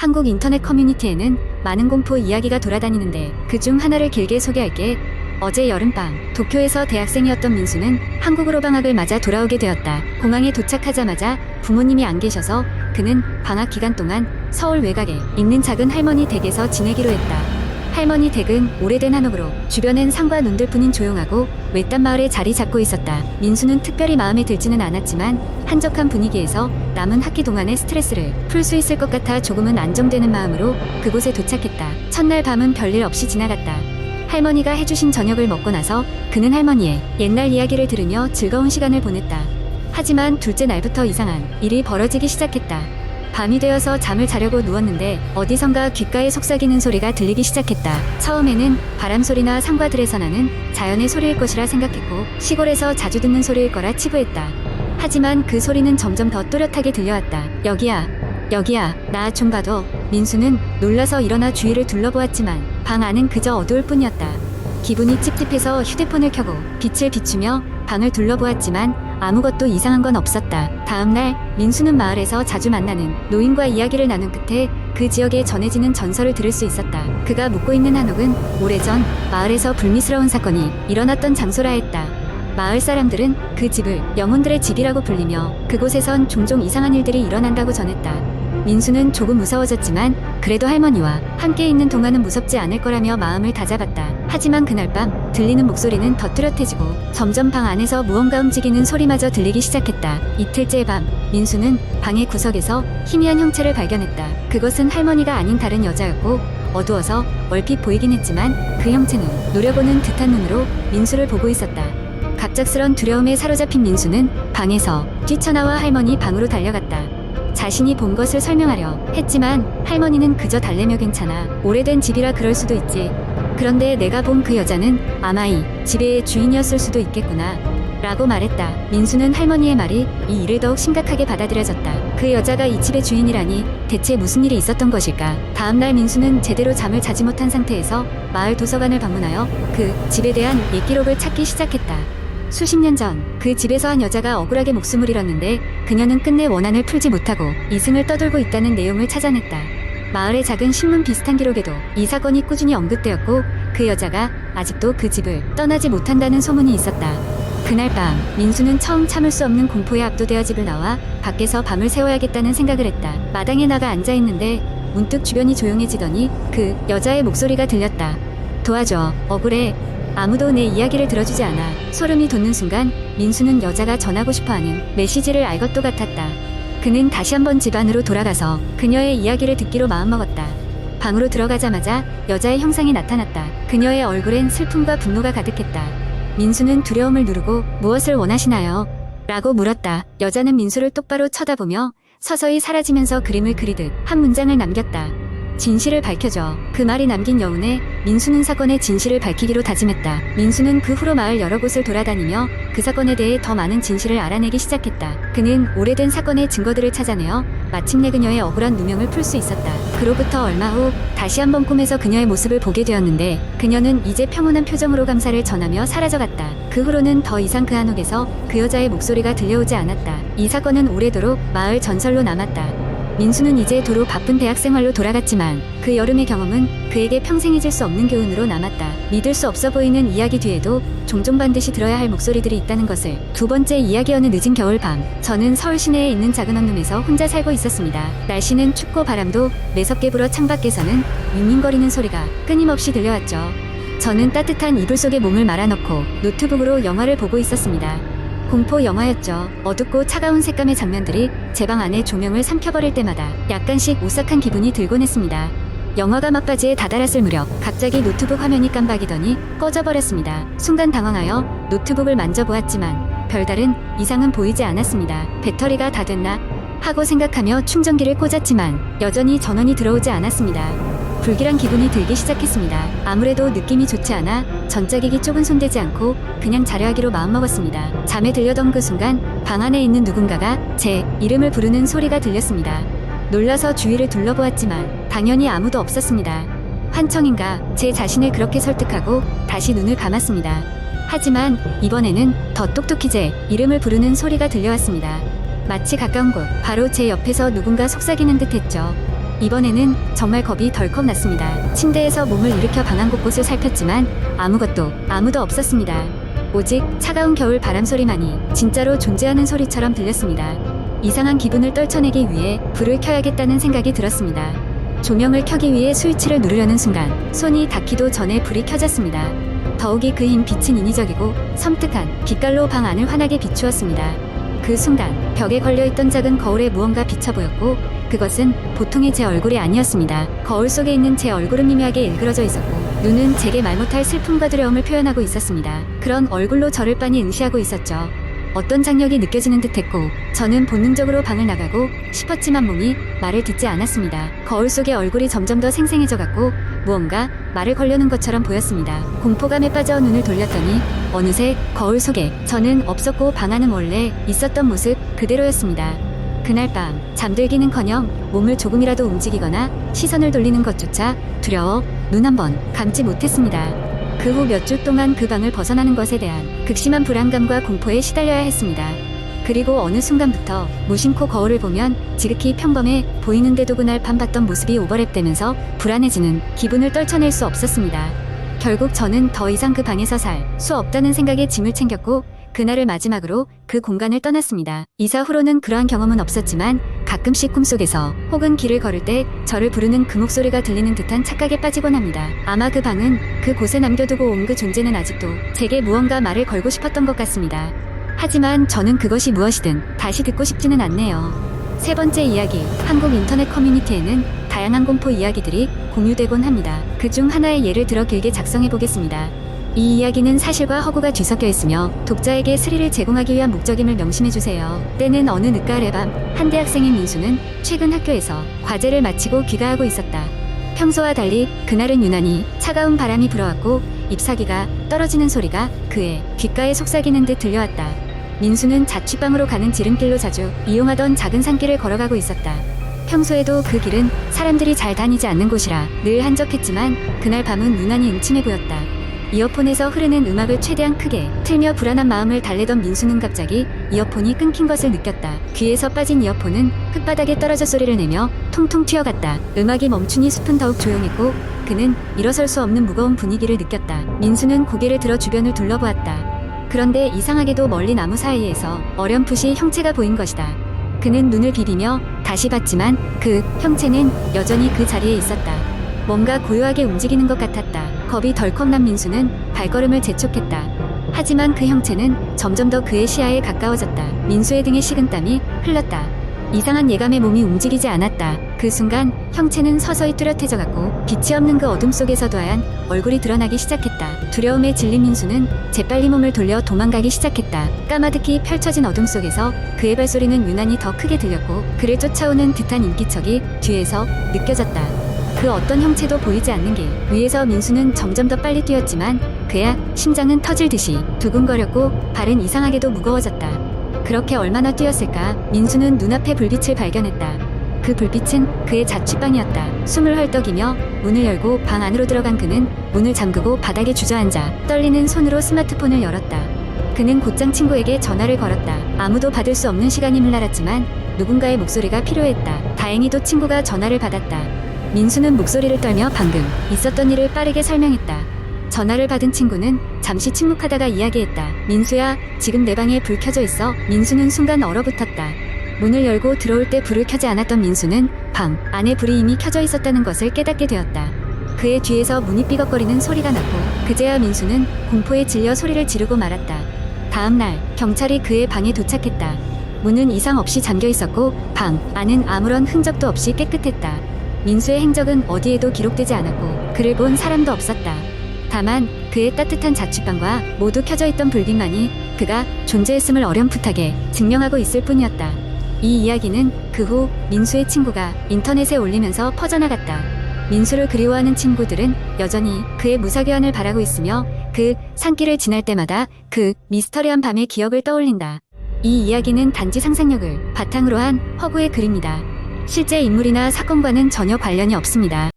한국 인터넷 커뮤니티에는 많은 공포 이야기가 돌아다니는데 그중 하나를 길게 소개할게. 어제 여름밤 도쿄에서 대학생이었던 민수는 한국으로 방학을 맞아 돌아오게 되었다. 공항에 도착하자마자 부모님이 안 계셔서 그는 방학 기간 동안 서울 외곽에 있는 작은 할머니 댁에서 지내기로 했다. 할머니 댁은 오래된 한옥으로 주변엔 산과 논들뿐인 조용하고 외딴 마을에 자리 잡고 있었다. 민수는 특별히 마음에 들지는 않았지만 한적한 분위기에서 남은 학기 동안의 스트레스를 풀 수 있을 것 같아 조금은 안정되는 마음으로 그곳에 도착했다. 첫날 밤은 별일 없이 지나갔다. 할머니가 해주신 저녁을 먹고 나서 그는 할머니의 옛날 이야기를 들으며 즐거운 시간을 보냈다. 하지만 둘째 날부터 이상한 일이 벌어지기 시작했다. 밤이 되어서 잠을 자려고 누웠는데 어디선가 귓가에 속삭이는 소리가 들리기 시작했다. 처음에는 바람소리나 산과들에서 나는 자연의 소리일 것이라 생각했고 시골에서 자주 듣는 소리일 거라 치부했다. 하지만 그 소리는 점점 더 또렷하게 들려왔다. 여기야, 나 좀 봐도. 민수는 놀라서 일어나 주위를 둘러보았지만 방 안은 그저 어두울 뿐이었다. 기분이 찝찝해서 휴대폰을 켜고 빛을 비추며 방을 둘러보았지만 아무것도 이상한 건 없었다. 다음날 민수는 마을에서 자주 만나는 노인과 이야기를 나눈 끝에 그 지역에 전해지는 전설을 들을 수 있었다. 그가 묵고 있는 한옥은 오래전 마을에서 불미스러운 사건이 일어났던 장소라 했다. 마을 사람들은 그 집을 영혼들의 집이라고 불리며 그곳에선 종종 이상한 일들이 일어난다고 전했다. 민수는 조금 무서워졌지만 그래도 할머니와 함께 있는 동안은 무섭지 않을 거라며 마음을 다잡았다. 하지만 그날 밤 들리는 목소리는 더 뚜렷해지고 점점 방 안에서 무언가 움직이는 소리마저 들리기 시작했다. 이틀째 밤 민수는 방의 구석에서 희미한 형체를 발견했다. 그것은 할머니가 아닌 다른 여자였고 어두워서 얼핏 보이긴 했지만 그 형체는 노려보는 듯한 눈으로 민수를 보고 있었다. 갑작스런 두려움에 사로잡힌 민수는 방에서 뛰쳐나와 할머니 방으로 달려갔다. 자신이 본 것을 설명하려 했지만 할머니는 그저 달래며 괜찮아. 오래된 집이라 그럴 수도 있지. 그런데 내가 본 그 여자는 아마 이 집의 주인이었을 수도 있겠구나 라고 말했다. 민수는 할머니의 말이 이 일을 더욱 심각하게 받아들여졌다. 그 여자가 이 집의 주인이라니 대체 무슨 일이 있었던 것일까? 다음날 민수는 제대로 잠을 자지 못한 상태에서 마을 도서관을 방문하여 그 집에 대한 옛 기록을 찾기 시작했다. 수십 년 전 그 집에서 한 여자가 억울하게 목숨을 잃었는데 그녀는 끝내 원한을 풀지 못하고 이승을 떠돌고 있다는 내용을 찾아냈다. 마을의 작은 신문 비슷한 기록에도 이 사건이 꾸준히 언급되었고 그 여자가 아직도 그 집을 떠나지 못한다는 소문이 있었다. 그날 밤 민수는 처음 참을 수 없는 공포에 압도되어 집을 나와 밖에서 밤을 새워야겠다는 생각을 했다. 마당에 나가 앉아있는데 문득 주변이 조용해지더니 그 여자의 목소리가 들렸다. 도와줘, 억울해. 아무도 내 이야기를 들어주지 않아. 소름이 돋는 순간 민수는 여자가 전하고 싶어하는 메시지를 알 것도 같았다. 그는 다시 한번 집 안으로 돌아가서 그녀의 이야기를 듣기로 마음먹었다. 방으로 들어가자마자 여자의 형상이 나타났다. 그녀의 얼굴엔 슬픔과 분노가 가득했다. 민수는 두려움을 누르고 무엇을 원하시나요? 라고 물었다. 여자는 민수를 똑바로 쳐다보며 서서히 사라지면서 그림을 그리듯 한 문장을 남겼다. 진실을 밝혀줘. 그 말이 남긴 여운에 민수는 사건의 진실을 밝히기로 다짐했다. 민수는 그 후로 마을 여러 곳을 돌아다니며 그 사건에 대해 더 많은 진실을 알아내기 시작했다. 그는 오래된 사건의 증거들을 찾아내어 마침내 그녀의 억울한 누명을 풀 수 있었다. 그로부터 얼마 후 다시 한번 꿈에서 그녀의 모습을 보게 되었는데 그녀는 이제 평온한 표정으로 감사를 전하며 사라져갔다. 그 후로는 더 이상 그 한옥에서 그 여자의 목소리가 들려오지 않았다. 이 사건은 오래도록 마을 전설로 남았다. 민수는 이제 도로 바쁜 대학 생활로 돌아갔지만 그 여름의 경험은 그에게 평생 잊을 수 없는 교훈으로 남았다. 믿을 수 없어 보이는 이야기 뒤에도 종종 반드시 들어야 할 목소리들이 있다는 것을. 두 번째 이야기. 어느 늦은 겨울밤 저는 서울 시내에 있는 작은 원룸에서 혼자 살고 있었습니다. 날씨는 춥고 바람도 매섭게 불어 창밖에서는 윙윙거리는 소리가 끊임없이 들려왔죠. 저는 따뜻한 이불 속에 몸을 말아넣고 노트북으로 영화를 보고 있었습니다. 공포 영화였죠. 어둡고 차가운 색감의 장면들이 제 방 안의 조명을 삼켜버릴 때마다 약간씩 오싹한 기분이 들곤 했습니다. 영화가 막바지에 다다랐을 무렵 갑자기 노트북 화면이 깜박이더니 꺼져버렸습니다. 순간 당황하여 노트북을 만져보았지만 별다른 이상은 보이지 않았습니다. 배터리가 다 됐나 하고 생각하며 충전기를 꽂았지만 여전히 전원이 들어오지 않았습니다. 불길한 기분이 들기 시작했습니다. 아무래도 느낌이 좋지 않아 전자기기 쪽은 손대지 않고 그냥 자려 하기로 마음먹었습니다. 잠에 들려던 그 순간 방 안에 있는 누군가가 제 이름을 부르는 소리가 들렸습니다. 놀라서 주위를 둘러보았지만 당연히 아무도 없었습니다. 환청인가 제 자신을 그렇게 설득하고 다시 눈을 감았습니다. 하지만 이번에는 더 똑똑히 제 이름을 부르는 소리가 들려왔습니다. 마치 가까운 곳, 바로 제 옆에서 누군가 속삭이는 듯 했죠. 이번에는 정말 겁이 덜컥 났습니다. 침대에서 몸을 일으켜 방안 곳곳을 살폈지만 아무도 없었습니다. 오직 차가운 겨울 바람 소리만이 진짜로 존재하는 소리처럼 들렸습니다. 이상한 기분을 떨쳐내기 위해 불을 켜야겠다는 생각이 들었습니다. 조명을 켜기 위해 스위치를 누르려는 순간 손이 닿기도 전에 불이 켜졌습니다. 더욱이 그 흰 빛은 인위적이고 섬뜩한 빛깔로 방 안을 환하게 비추었습니다. 그 순간 벽에 걸려있던 작은 거울에 무언가 비쳐 보였고 그것은 보통의 제 얼굴이 아니었습니다. 거울 속에 있는 제 얼굴은 미묘하게 일그러져 있었고 눈은 제게 말 못할 슬픔과 두려움을 표현하고 있었습니다. 그런 얼굴로 저를 빤히 응시하고 있었죠. 어떤 장력이 느껴지는 듯했고 저는 본능적으로 방을 나가고 싶었지만 몸이 말을 듣지 않았습니다. 거울 속의 얼굴이 점점 더 생생해져 갔고 무언가 말을 걸려는 것처럼 보였습니다. 공포감에 빠져 눈을 돌렸더니 어느새 거울 속에 저는 없었고 방 안은 원래 있었던 모습 그대로였습니다. 그날 밤 잠들기는커녕 몸을 조금이라도 움직이거나 시선을 돌리는 것조차 두려워 눈 한 번 감지 못했습니다. 그 후 몇 주 동안 그 방을 벗어나는 것에 대한 극심한 불안감과 공포에 시달려야 했습니다. 그리고 어느 순간부터 무심코 거울을 보면 지극히 평범해 보이는데도 그날 밤 봤던 모습이 오버랩되면서 불안해지는 기분을 떨쳐낼 수 없었습니다. 결국 저는 더 이상 그 방에서 살 수 없다는 생각에 짐을 챙겼고 그날을 마지막으로 그 공간을 떠났습니다. 이사 후로는 그러한 경험은 없었지만 가끔씩 꿈속에서 혹은 길을 걸을 때 저를 부르는 그 목소리가 들리는 듯한 착각에 빠지곤 합니다. 아마 그 방은 그곳에 남겨두고 온 그 존재는 아직도 제게 무언가 말을 걸고 싶었던 것 같습니다. 하지만 저는 그것이 무엇이든 다시 듣고 싶지는 않네요. 세 번째 이야기, 한국 인터넷 커뮤니티에는 다양한 공포 이야기들이 공유되곤 합니다. 그 중 하나의 예를 들어 길게 작성해 보겠습니다. 이 이야기는 사실과 허구가 뒤섞여 있으며 독자에게 스릴을 제공하기 위한 목적임을 명심해주세요. 때는 어느 늦가을의 밤, 한 대학생인 민수는 최근 학교에서 과제를 마치고 귀가하고 있었다. 평소와 달리 그날은 유난히 차가운 바람이 불어왔고 잎사귀가 떨어지는 소리가 그의 귓가에 속삭이는 듯 들려왔다. 민수는 자취방으로 가는 지름길로 자주 이용하던 작은 산길을 걸어가고 있었다. 평소에도 그 길은 사람들이 잘 다니지 않는 곳이라 늘 한적했지만 그날 밤은 유난히 음침해 보였다. 이어폰에서 흐르는 음악을 최대한 크게 틀며 불안한 마음을 달래던 민수는 갑자기 이어폰이 끊긴 것을 느꼈다. 귀에서 빠진 이어폰은 흙바닥에 떨어져 소리를 내며 통통 튀어갔다. 음악이 멈추니 숲은 더욱 조용했고 그는 일어설 수 없는 무거운 분위기를 느꼈다. 민수는 고개를 들어 주변을 둘러보았다. 그런데 이상하게도 멀리 나무 사이에서 어렴풋이 형체가 보인 것이다. 그는 눈을 비비며 다시 봤지만 그 형체는 여전히 그 자리에 있었다. 뭔가 고요하게 움직이는 것 같았다. 겁이 덜컥 난 민수는 발걸음을 재촉했다. 하지만 그 형체는 점점 더 그의 시야에 가까워졌다. 민수의 등에 식은땀이 흘렀다. 이상한 예감에 몸이 움직이지 않았다. 그 순간 형체는 서서히 뚜렷해져갔고 빛이 없는 그 어둠 속에서도 하얀 얼굴이 드러나기 시작했다. 두려움에 질린 민수는 재빨리 몸을 돌려 도망가기 시작했다. 까마득히 펼쳐진 어둠 속에서 그의 발소리는 유난히 더 크게 들렸고 그를 쫓아오는 듯한 인기척이 뒤에서 느껴졌다. 그 어떤 형체도 보이지 않는 길 위에서 민수는 점점 더 빨리 뛰었지만 그의 심장은 터질 듯이 두근거렸고 발은 이상하게도 무거워졌다. 그렇게 얼마나 뛰었을까? 민수는 눈앞에 불빛을 발견했다. 그 불빛은 그의 자취방이었다. 숨을 헐떡이며 문을 열고 방 안으로 들어간 그는 문을 잠그고 바닥에 주저앉아 떨리는 손으로 스마트폰을 열었다. 그는 곧장 친구에게 전화를 걸었다. 아무도 받을 수 없는 시간임을 알았지만 누군가의 목소리가 필요했다. 다행히도 친구가 전화를 받았다. 민수는 목소리를 떨며 방금 있었던 일을 빠르게 설명했다. 전화를 받은 친구는 잠시 침묵하다가 이야기했다. 민수야, 지금 내 방에 불 켜져 있어. 민수는 순간 얼어붙었다. 문을 열고 들어올 때 불을 켜지 않았던 민수는 방 안에 불이 이미 켜져 있었다는 것을 깨닫게 되었다. 그의 뒤에서 문이 삐걱거리는 소리가 났고 그제야 민수는 공포에 질려 소리를 지르고 말았다. 다음 날 경찰이 그의 방에 도착했다. 문은 이상 없이 잠겨 있었고 방 안은 아무런 흔적도 없이 깨끗했다. 민수의 행적은 어디에도 기록되지 않았고 그를 본 사람도 없었다. 다만 그의 따뜻한 자취방과 모두 켜져 있던 불빛만이 그가 존재했음을 어렴풋하게 증명하고 있을 뿐이었다. 이 이야기는 그 후 민수의 친구가 인터넷에 올리면서 퍼져나갔다. 민수를 그리워하는 친구들은 여전히 그의 무사귀환을 바라고 있으며 그 산길을 지날 때마다 그 미스터리한 밤의 기억을 떠올린다. 이 이야기는 단지 상상력을 바탕으로 한 허구의 글입니다. 실제 인물이나 사건과는 전혀 관련이 없습니다.